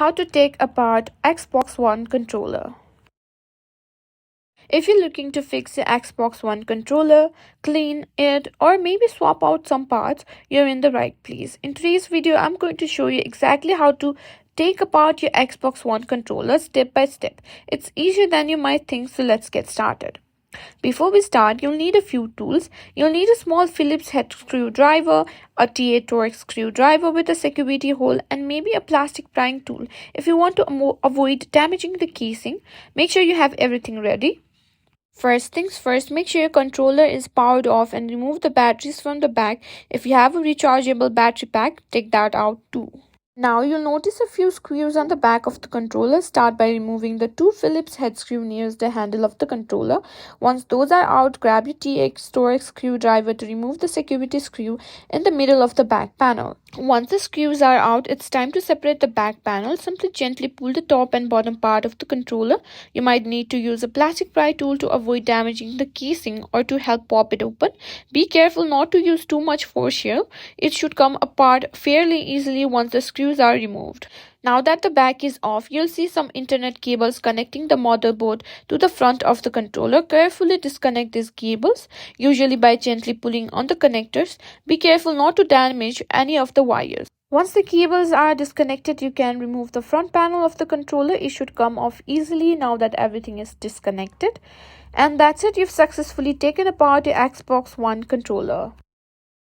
how to take apart Xbox One controller. If you're looking to fix the Xbox One controller, clean it, or maybe swap out some parts, you're in the right place. In today's video, I'm going to show you exactly how to take apart your Xbox One controller step by step. It's easier than you might think, so let's get started. Before we start, you'll need a few tools. You'll need a small Phillips head screwdriver, a TA Torx screwdriver with a security hole, and maybe a plastic prying tool. If you want to avoid damaging the casing, make sure you have everything ready. First things first, make sure your controller is powered off and remove the batteries from the back. If you have a rechargeable battery pack, take that out too. Now you'll notice a few screws on the back of the controller. Start by removing the two Phillips head screw nearest the handle of the controller. Once those are out, grab your TX Torx screwdriver to remove the security screw in the middle of the back panel. Once the screws are out, it's time to separate the back panel. Simply gently pull the top and bottom part of the controller. You might need to use a plastic pry tool to avoid damaging the casing or to help pop it open. Be careful not to use too much force here. It should come apart fairly easily once the screws are removed. Now that the back is off, you'll see some Ethernet cables connecting the motherboard to the front of the controller. Carefully disconnect these cables, usually by gently pulling on the connectors. Be careful not to damage any of the wires. Once the cables are disconnected, you can remove the front panel of the controller. It should come off easily now that everything is disconnected. And that's it, you've successfully taken apart your Xbox One controller.